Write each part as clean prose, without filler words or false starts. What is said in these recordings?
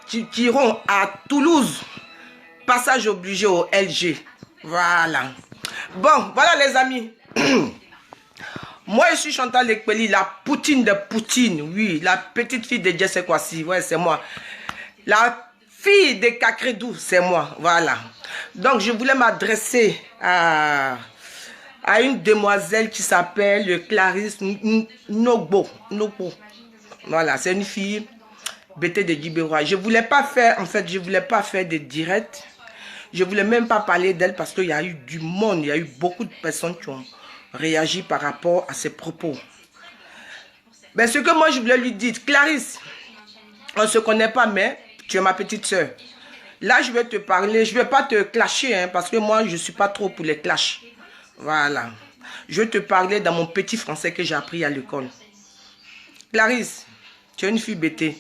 Tiron à Toulouse. Passage obligé au LG. Voilà. Bon, voilà les amis. Moi, je suis Chantal Ekpeli, la poutine de Poutine. Oui, la petite fille de Jesse Kwasi. Ouais, c'est moi. La fille de Kakredou, c'est moi. Voilà. Donc, je voulais m'adresser à une demoiselle qui s'appelle Clarisse Nogbo. Voilà, c'est une fille bêtée de Djiberois. Je voulais pas faire, en fait, je voulais pas faire de direct. Je voulais même pas parler d'elle parce qu'il y a eu du monde, il y a eu beaucoup de personnes qui ont réagi par rapport à ses propos. Mais ce que moi je voulais lui dire, Clarisse, on ne se connaît pas, mais tu es ma petite soeur. Là, je vais te parler, je ne vais pas te clasher, hein, parce que moi, je ne suis pas trop pour les clashs. Voilà. Je vais te parler dans mon petit français que j'ai appris à l'école. Clarisse, tu es une fille bêtée.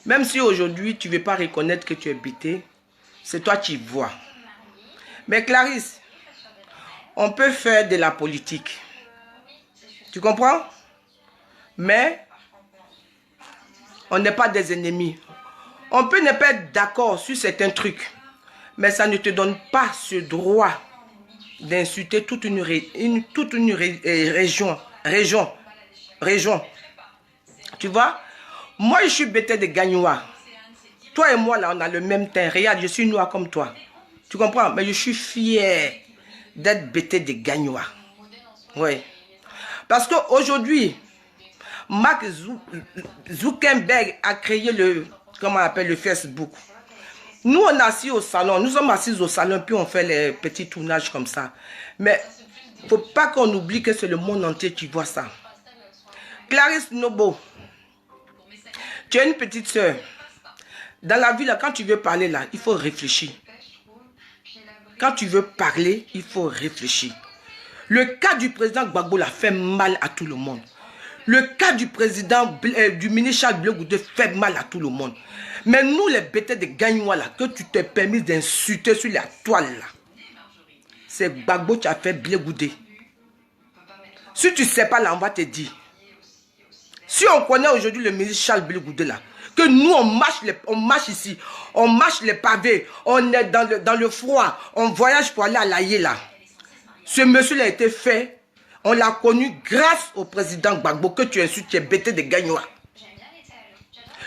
Même si aujourd'hui, tu ne veux pas reconnaître que tu es bêtée, c'est toi qui vois. Mais Clarisse, on peut faire de la politique. Tu comprends? Mais on n'est pas des ennemis. On peut ne pas être d'accord sur certains trucs, mais ça ne te donne pas ce droit d'insulter toute une région. Tu vois? Moi, je suis bêtée de Gagnoua. Toi et moi, là, on a le même teint. Regarde, je suis noir comme toi. Tu comprends? Mais je suis fier d'être bêtée de Gagnoua. Oui. Parce qu'aujourd'hui, Mark Zuckerberg a créé comment on appelle, le Facebook. Nous, on est assis au salon. Nous sommes assis au salon, puis on fait les petits tournages comme ça. Mais il ne faut pas qu'on oublie que c'est le monde entier qui voit ça. Clarisse Nobo, tu es une petite soeur. Dans la vie, là, quand tu veux parler, là, il faut réfléchir. Quand tu veux parler, il faut réfléchir. Le cas du président Gbagbo l'a fait mal à tout le monde. Le cas du président, du ministre Charles Blé Goudé fait mal à tout le monde. Mais nous, les bêtés de Gagnoua, là, que tu t'es permis d'insulter sur la toile, là, c'est Gbagbo qui a fait Blé Goudé. Si tu ne sais pas, là, on va te dire. Si on connaît aujourd'hui le ministre Charles Blé Goudé, là, que nous, on marche ici, on marche les pavés, on est dans le froid, on voyage pour aller à l'Aïe, là. Ce monsieur a été fait, on l'a connu grâce au président Gbagbo que tu insultes, tu es bêté de Gagnoua.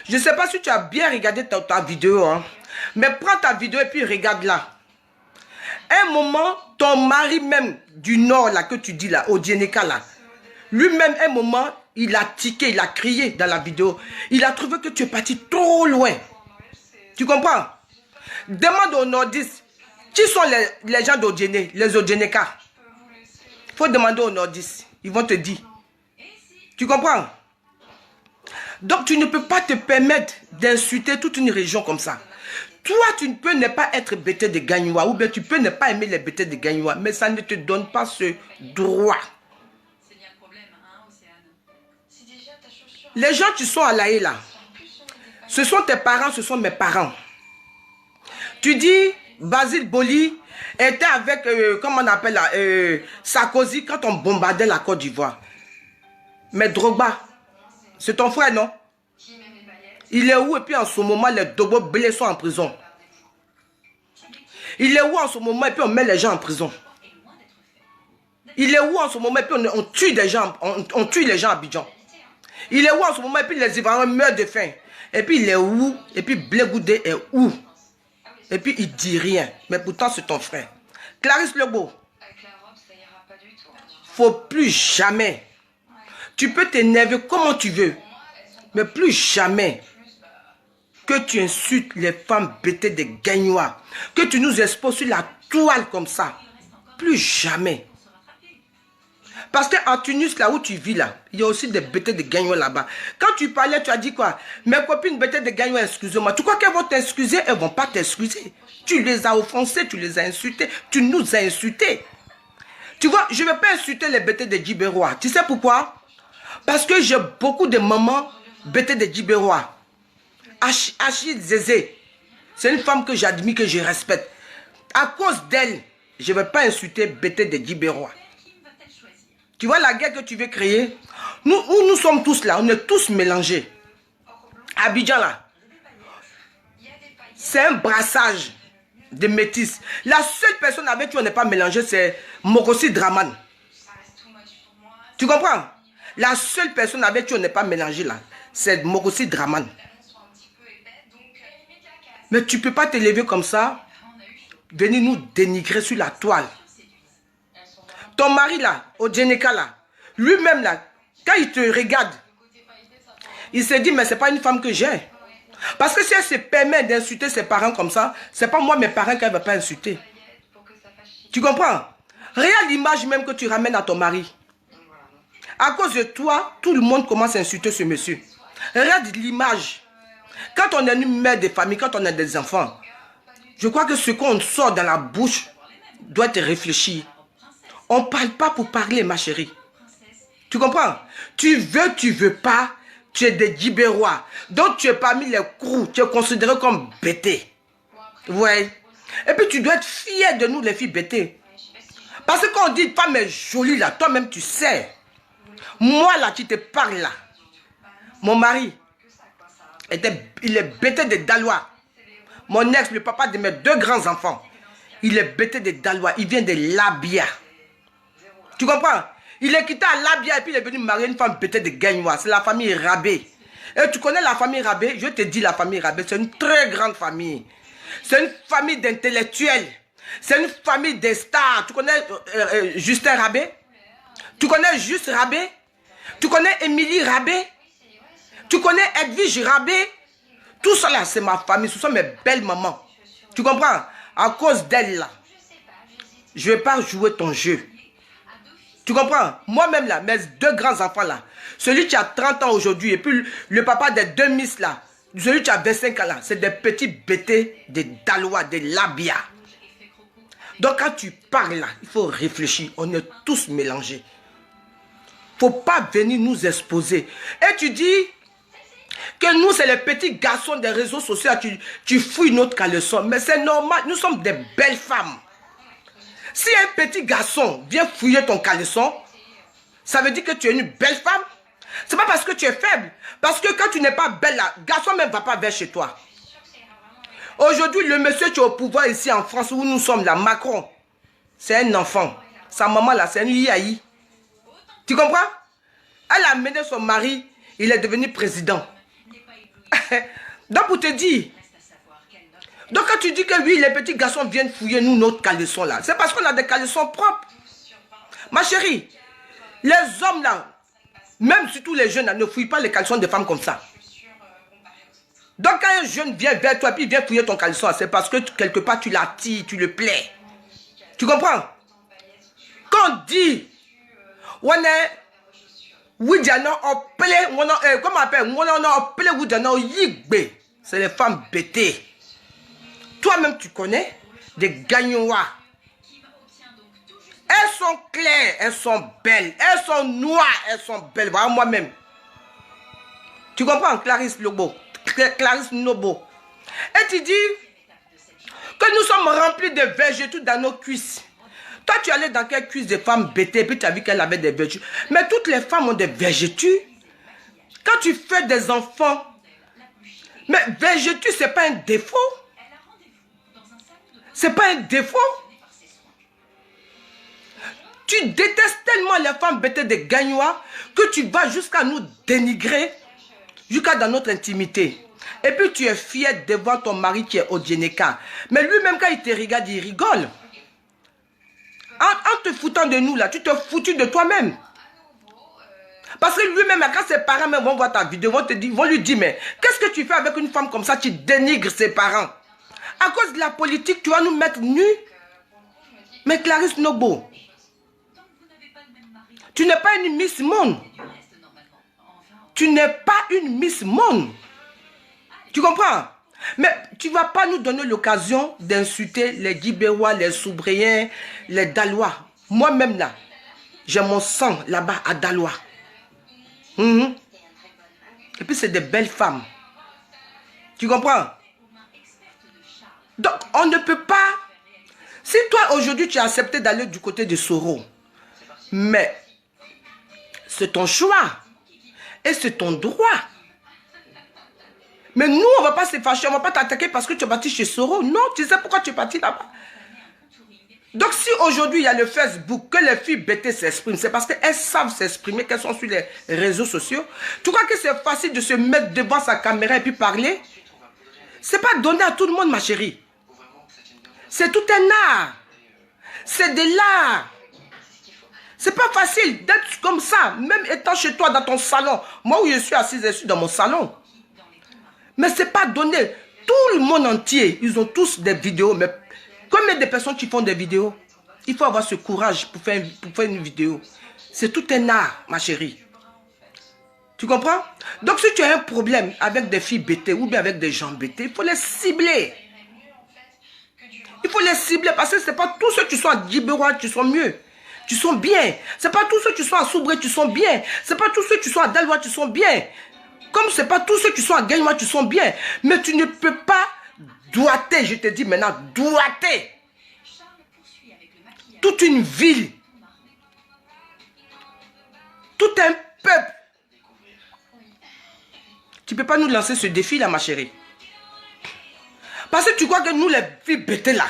Je ne sais pas si tu as bien regardé ta vidéo, hein, mais prends ta vidéo et puis regarde-la. Un moment, ton mari même du Nord, là, que tu dis là, au Djeneka, là, lui-même, un moment, il a tiqué, il a crié dans la vidéo. Il a trouvé que tu es parti trop loin. Tu comprends? Demande aux nordistes, qui sont les gens d'Odjené, les Odjeneka? Il faut demander aux nordistes, ils vont te dire. Tu comprends? Donc tu ne peux pas te permettre d'insulter toute une région comme ça. Toi, tu ne peux ne pas être bêté de Gagnoua, ou bien tu peux ne pas aimer les bêtés de Gagnoua, mais ça ne te donne pas ce droit. Les gens qui sont à l'Aïe là, ce sont tes parents, ce sont mes parents. Tu dis, Basile Boli était avec, comment on appelle là, Sarkozy quand on bombardait la Côte d'Ivoire. Mais Drogba, c'est ton frère, non? Il est où? Et puis en ce moment, les Dobo Blé sont en prison. Il est où en ce moment? Et puis on met les gens en prison. Il est où en ce moment? Et puis on tue des gens, on tue les gens à Abidjan. Il est où en ce moment? Et puis les Ivoiriens meurent de faim. Et puis il est où? Et puis Blé Goudé est où? Et puis il dit rien. Mais pourtant c'est ton frère. Clarisse Lebeau. Faut plus jamais. Tu peux t'énerver comment tu veux. Mais plus jamais que tu insultes les femmes bêtées de Gagnoua. Que tu nous exposes sur la toile comme ça. Plus jamais. Parce qu'en Tunis, là où tu vis, là, il y a aussi des bêtés de Gagnoua là-bas. Quand tu parlais, tu as dit quoi? Mes copines bêtées de Gagnoua, excusez-moi. Tu crois qu'elles vont t'excuser? Elles ne vont pas t'excuser. Tu les as offensées, tu les as insultées. Tu nous as insultés. Tu vois, je ne vais pas insulter les bêtés de Djiberois. Tu sais pourquoi? Parce que j'ai beaucoup de mamans bêtées de Djiberois. Achille Zézé, c'est une femme que j'admire, que je respecte. À cause d'elle, je ne vais pas insulter bêtés de Djiberois. Tu vois la guerre que tu veux créer? Nous sommes tous là, on est tous mélangés. Abidjan là, c'est un brassage de métis. La seule personne avec qui on n'est pas mélangé, c'est Mokosi Draman. Tu comprends? La seule personne avec qui on n'est pas mélangé là, c'est Mokosi Draman. Mais tu ne peux pas te lever comme ça, venir nous dénigrer sur la toile. Ton mari là, Odjeneka là, lui-même là, quand il te regarde, il se dit, mais ce n'est pas une femme que j'ai. Parce que si elle se permet d'insulter ses parents comme ça, ce n'est pas moi, mes parents, qu'elle ne va pas insulter. Tu comprends? Regarde l'image même que tu ramènes à ton mari. À cause de toi, tout le monde commence à insulter ce monsieur. Regarde l'image. Quand on est une mère de famille, quand on a des enfants, je crois que ce qu'on sort dans la bouche doit être réfléchi. On ne parle pas pour parler, ma chérie. Tu comprends? Tu veux pas, tu es des Djibérois. Donc tu es parmi les crous, tu es considéré comme bêté. Ouais. Et puis tu dois être fier de nous, les filles bêtées. Parce que quand on dit femme est jolie là, toi-même tu sais. Moi là, tu te parles là. Mon mari, il est bêté de Dalois. Mon ex, le papa de mes 2 grands enfants, il est bêté de Dalois. Il vient de Labia. Tu comprends? Il est quitté à Labia et puis il est venu marier une femme bêtée de Gagnois. C'est la famille Rabé. Et tu connais la famille Rabé? Je te dis la famille Rabé, c'est une très grande famille. C'est une famille d'intellectuels. C'est une famille de stars. Tu connais Justin Rabé? Tu connais Juste Rabé? Tu connais Émilie Rabé? Tu connais Edwige Rabé? Tout ça là, c'est ma famille. Ce sont mes belles mamans. Tu comprends? À cause d'elle là, je ne vais pas jouer ton jeu. Tu comprends? Moi-même là, mes 2 grands enfants là, celui qui a 30 ans aujourd'hui et puis le papa des 2 miss là, celui qui a 25 ans là, c'est des petits bêtés de Dalois, de Labia. Donc quand tu parles là, il faut réfléchir. On est tous mélangés. Il ne faut pas venir nous exposer. Et tu dis que nous, c'est les petits garçons des réseaux sociaux, tu fouilles notre caleçon. Mais c'est normal, nous sommes des belles femmes. Si un petit garçon vient fouiller ton caleçon, ça veut dire que tu es une belle femme. Ce n'est pas parce que tu es faible. Parce que quand tu n'es pas belle, là, garçon même ne va pas vers chez toi. Aujourd'hui, le monsieur qui est au pouvoir ici en France, où nous sommes là, Macron, c'est un enfant. Sa maman là, c'est un yaï. Tu comprends? Elle a mené son mari, il est devenu président. Donc pour te dire, donc quand tu dis que oui, les petits garçons viennent fouiller nous notre caleçon là, c'est parce qu'on a des caleçons propres. Ma chérie, les hommes là, même surtout les jeunes là, ne fouillent pas les caleçons des femmes comme ça. Donc quand un jeune vient vers toi, puis il vient fouiller ton caleçon, c'est parce que quelque part tu l'attires, tu le plais. Tu comprends? Quand on dit, on est, oui, comment on appelle, c'est les femmes bêtées. Toi-même, tu connais des Gagnois. Elles sont claires, elles sont belles, elles sont noires, elles sont belles. Voilà moi-même. Tu comprends, Clarisse Lobo, Clarisse Nobo. Et tu dis que nous sommes remplis de végétaux dans nos cuisses. Toi, tu allais dans quelle cuisse de femmes bêtées, puis tu as vu qu'elle avait des végétaux. Mais toutes les femmes ont des végétaux. Quand tu fais des enfants, mais végétaux, ce n'est pas un défaut. Ce n'est pas un défaut. Tu détestes tellement les femmes bêtées de Gagnois que tu vas jusqu'à nous dénigrer, jusqu'à dans notre intimité. Et puis tu es fier devant ton mari qui est Odjeneka. Mais lui-même, quand il te regarde, il rigole. En te foutant de nous, là, tu te foutu de toi-même. Parce que lui-même, quand ses parents même vont voir ta vidéo, vont lui dire, mais qu'est-ce que tu fais avec une femme comme ça? Tu dénigres ses parents. À cause de la politique, tu vas nous mettre nus. Mais Clarisse Nobo, tu n'es pas une Miss Monde. Tu n'es pas une Miss Monde. Tu comprends? Mais tu ne vas pas nous donner l'occasion d'insulter les Djibérois, les Soubréens, les Dalois. Moi-même là, j'ai mon sang là-bas à Dalois. Et puis c'est des belles femmes. Tu comprends? Donc on ne peut pas... Si toi aujourd'hui tu as accepté d'aller du côté de Soro, mais c'est ton choix et c'est ton droit. Mais nous, on ne va pas se fâcher, on ne va pas t'attaquer parce que tu es parti chez Soro. Non, tu sais pourquoi tu es parti là-bas. Donc si aujourd'hui il y a le Facebook, que les filles bêtées s'expriment, c'est parce qu'elles savent s'exprimer, qu'elles sont sur les réseaux sociaux. Tu crois que c'est facile de se mettre devant sa caméra et puis parler? C'est pas donné à tout le monde, ma chérie. C'est tout un art. C'est de l'art. C'est pas facile d'être comme ça, même étant chez toi dans ton salon. Moi où je suis assise, je suis dans mon salon. Mais c'est pas donné. Tout le monde entier, ils ont tous des vidéos, mais combien de personnes qui font des vidéos? Il faut avoir ce courage pour faire une vidéo. C'est tout un art, ma chérie. Tu comprends? Donc si tu as un problème avec des filles bêtées ou bien avec des gens bêtés, il faut les cibler. Il faut les cibler parce que ce n'est pas tous ceux qui sont à Djibouti qui sont mieux. Tu sont bien. Ce n'est pas tous ceux qui sont à Soubré qui sont bien. Ce n'est pas tous ceux qui sont à Dalwa qui sont bien. Comme ce n'est pas tous ceux qui sont à Gagnoua qui sont bien. Mais tu ne peux pas doigter, je te dis maintenant, doigter toute une ville, tout un peuple. Tu ne peux pas nous lancer ce défi là, ma chérie. Parce que tu crois que nous, les filles bêtées là,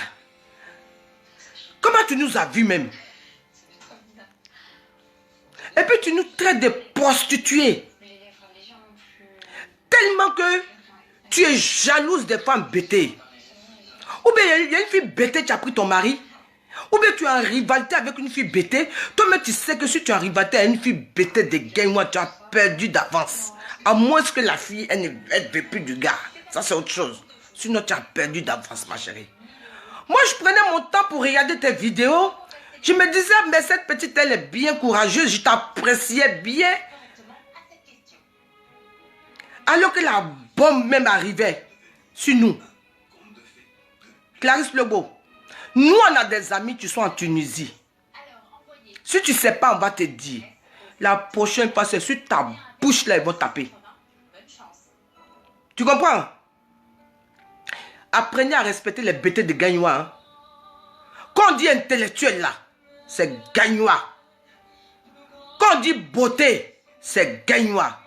comment tu nous as vus même? Et puis tu nous traites de prostituées. Tellement que tu es jalouse des femmes bêtées. Ou bien il y a une fille bêtée qui a pris ton mari. Ou bien tu es en rivalité avec une fille bêtée. Toi-même tu sais que si tu es en rivalité avec une fille bêtée de Gagnoua, tu as perdu d'avance. À moins que la fille, elle ne veut plus du gars. Ça c'est autre chose. Sinon tu as perdu d'avance, ma chérie. Moi je prenais mon temps pour regarder tes vidéos. Je me disais, mais cette petite elle est bien courageuse. Je t'appréciais bien. Alors que la bombe même arrivait sur nous. Clarisse Lobo, nous on a des amis qui sont en Tunisie. Si tu ne sais pas, on va te dire. La prochaine fois, c'est sur ta bouche là, ils vont taper. Tu comprends? Apprenez à respecter les bêtés de Gagnoua. Hein? Quand on dit intellectuel là, c'est Gagnoua. Quand on dit beauté, c'est Gagnoua.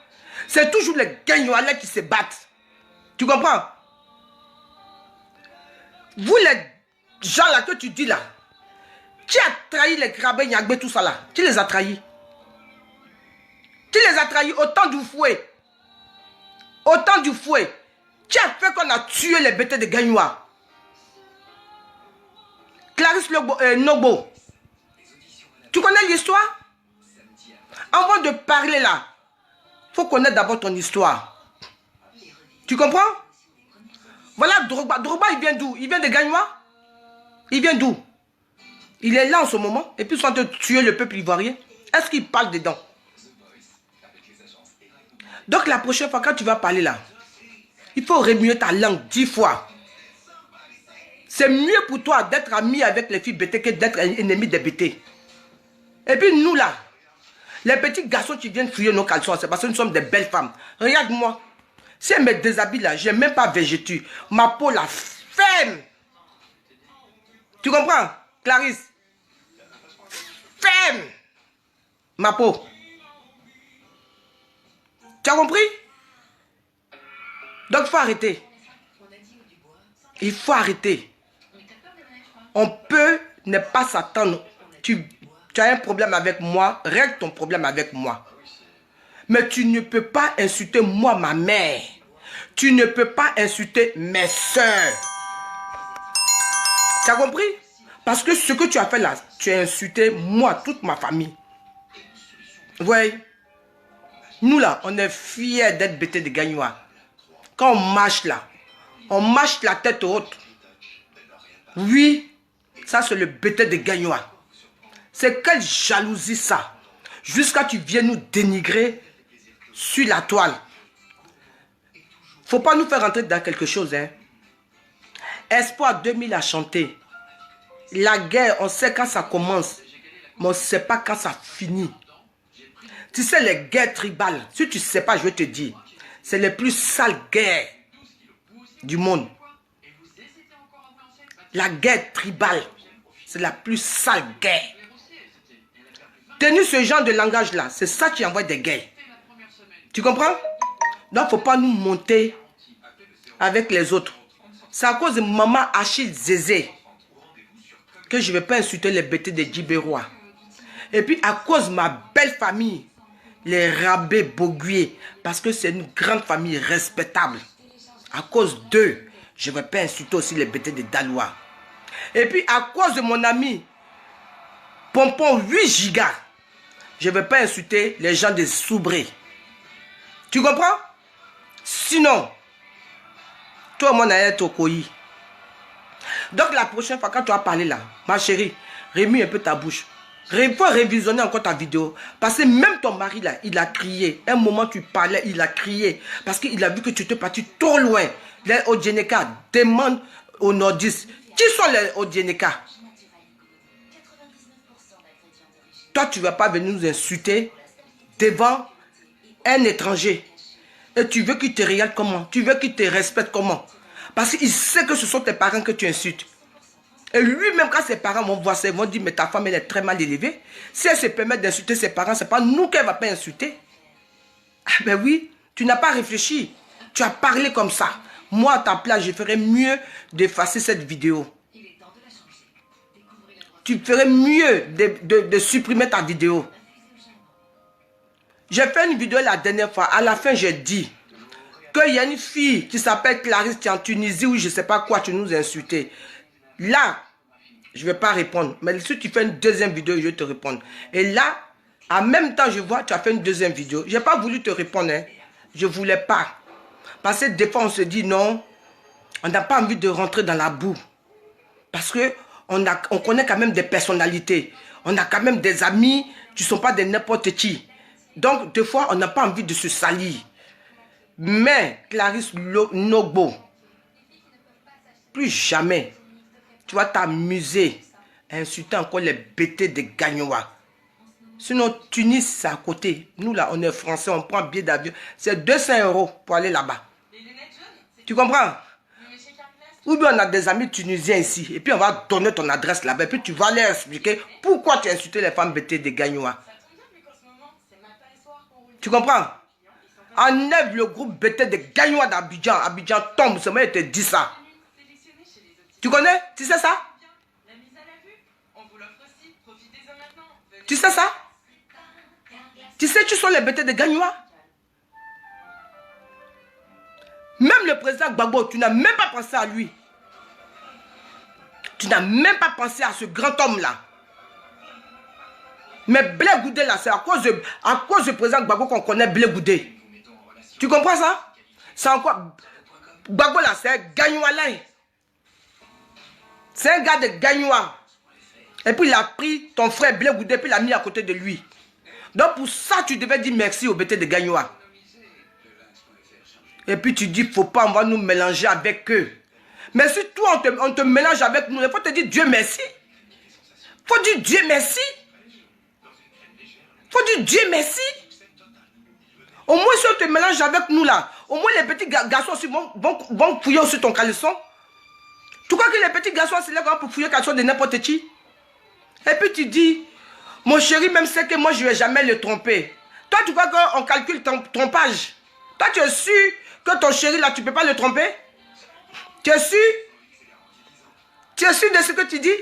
C'est toujours les Gagnois là qui se battent. Tu comprends? Vous les gens là que tu dis là, qui a trahi les Krabé, Nyagbe, tout ça là? Qui les a trahis? Qui les a trahis au temps du fouet? Au temps du fouet. Qui a fait qu'on a tué les bêtés de Gagnoua? Clarisse Nobo. Tu connais l'histoire? Avant de parler là, il faut connaître d'abord ton histoire. Tu comprends? Voilà Drogba. Drogba, il vient d'où? Il vient de Gagnoua? Il vient d'où? Il est là en ce moment. Et puis ils sont en train de tuer le peuple ivoirien. Est-ce qu'il parle dedans? Donc la prochaine fois quand tu vas parler là, il faut remuer ta langue 10 fois. C'est mieux pour toi d'être ami avec les filles bêtées que d'être ennemi des bêtés. Et puis nous là, les petits garçons qui viennent fouiller nos caleçons, c'est parce que nous sommes des belles femmes. Regarde-moi. Si elle me déshabille là, je n'ai même pas végétu. Ma peau là, ferme. Tu comprends, Clarisse? Ferme. Ma peau. Tu as compris? Donc il faut arrêter. Il faut arrêter. On peut ne pas s'attendre. Tu as un problème avec moi, règle ton problème avec moi. Mais tu ne peux pas insulter moi, ma mère. Tu ne peux pas insulter mes soeurs. Tu as compris? Parce que ce que tu as fait là, tu as insulté moi, toute ma famille. Oui. Nous là, on est fiers d'être bêtés de Gagnoua. Quand on marche là, on marche la tête haute. Oui, ça c'est le bêté de Gagnoua. C'est quelle jalousie ça. Jusqu'à tu viens nous dénigrer sur la toile. Faut pas nous faire rentrer dans quelque chose. Hein. Espoir 2000 a chanté. La guerre, on sait quand ça commence, mais on ne sait pas quand ça finit. Tu sais, les guerres tribales, si tu ne sais pas, je vais te dire, c'est les plus sales guerres du monde. La guerre tribale, c'est la plus sale guerre. Tenir ce genre de langage-là, c'est ça qui envoie des guerres. Tu comprends? Donc, il ne faut pas nous monter avec les autres. C'est à cause de maman Achille Zézé que je ne vais pas insulter les bêtés de Djibérois. Et puis à cause de ma belle famille, les Rabé Boguier, parce que c'est une grande famille respectable. À cause d'eux, je ne vais pas insulter aussi les bêtés de Dalois. Et puis à cause de mon ami Pompon 8 gigas, je ne vais pas insulter les gens de Soubré. Tu comprends? Sinon, toi, mon aïe, Tokoyi. Donc la prochaine fois, quand tu vas parler là, ma chérie, remue un peu ta bouche. Il faut révisionner encore ta vidéo. Parce que même ton mari là, il a crié. Un moment tu parlais, il a crié. Parce qu'il a vu que tu étais parti trop loin. Les Odjeneka demandent aux nordistes. Qui sont les Odjeneka? Toi, tu ne vas pas venir nous insulter devant un étranger. Et tu veux qu'il te regarde comment? Tu veux qu'il te respecte comment? Parce qu'il sait que ce sont tes parents que tu insultes. Et lui-même, quand ses parents vont voir ça, ils vont dire, mais ta femme, elle est très mal élevée. Si elle se permet d'insulter ses parents, ce n'est pas nous qu'elle ne va pas insulter. Ah ben oui, tu n'as pas réfléchi. Tu as parlé comme ça. Moi, à ta place, je ferais mieux d'effacer cette vidéo. Tu ferais mieux de supprimer ta vidéo. J'ai fait une vidéo la dernière fois. À la fin, j'ai dit qu'il y a une fille qui s'appelle Clarisse qui est en Tunisie ou je ne sais pas quoi, tu nous as insulté. Là, je ne vais pas répondre. Mais si tu fais une deuxième vidéo, je vais te répondre. Et là, en même temps, je vois, tu as fait une deuxième vidéo. Je n'ai pas voulu te répondre. Hein. Je ne voulais pas. Parce que des fois, on se dit non, on n'a pas envie de rentrer dans la boue. Parce qu'on connaît quand même des personnalités. On a quand même des amis qui ne sont pas de n'importe qui. Donc, des fois, on n'a pas envie de se salir. Mais, Clarisse Nogbo, plus jamais, tu vas t'amuser à insulter encore les bêtés de Gagnoa. Sinon, Tunis, c'est à côté. Nous, là, on est français, on prend un billet d'avion. C'est 200 € pour aller là-bas. Tu comprends? Ou bien on a des amis tunisiens ici. Et puis, on va donner ton adresse là-bas. Et puis, tu vas leur expliquer pourquoi tu as insulté les femmes bêtées de Gagnoa. Tu comprends? Enlève le groupe bêté de Gagnoa d'Abidjan. Abidjan tombe, c'est moi qui te dis ça. Tu connais? Tu sais ça? Tu sais ça? Tu sais, tu sont les bêtés de Gagnoa? Même le président Gbagbo, tu n'as même pas pensé à lui. Tu n'as même pas pensé à ce grand homme-là. Mais Blé Goudé, là, c'est à cause du président Gbagbo qu'on connaît Blé Goudé. Tu comprends ça? C'est encore... Gbagbo, là, c'est un Gagnoa, là. C'est un gars de Gagnoa. Et puis, il a pris ton frère Blé Goudé, puis il l'a mis à côté de lui. Donc, pour ça, tu devais dire merci au bêtés de Gagnoa. Et puis tu dis, faut pas, on va nous mélanger avec eux. Mais si toi, on te mélange avec nous, il faut te dire Dieu merci. Il faut dire Dieu merci. Il faut dire Dieu merci. Au moins, si on te mélange avec nous là, au moins les petits garçons aussi vont fouiller aussi ton caleçon. Tu crois que les petits garçons c'est là pour fouiller le caleçon de n'importe qui? Et puis tu dis, mon chéri même sait que moi je ne vais jamais le tromper. Toi, tu crois qu'on calcule ton trompage? Toi, tu es sûr que ton chéri, là, tu ne peux pas le tromper? Tu es sûr? Tu es sûr de ce que tu dis?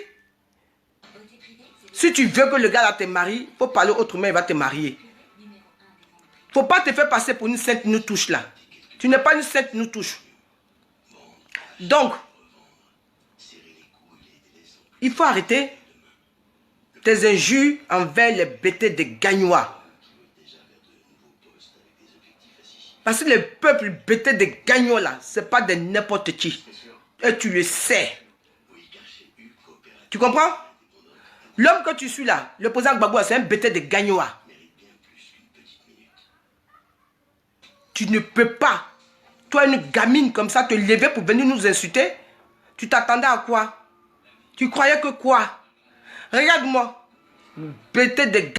Si tu veux que le gars, là, te marie, il faut parler autrement, il va te marier. Il ne faut pas te faire passer pour une sainte nous touche, là. Tu n'es pas une sainte nous touche. Donc, il faut arrêter tes injures envers les bêtés de Gagnoa. Parce que le peuple bêté de Gagnoa là, ce n'est pas de n'importe qui. Et tu le sais. Tu comprends? L'homme que tu suis là, le président Gbagbo, c'est un bêté de Gagnoa. Tu ne peux pas, toi une gamine comme ça, te lever pour venir nous insulter. Tu t'attendais à quoi? Tu croyais que quoi? Regarde-moi. Bêté de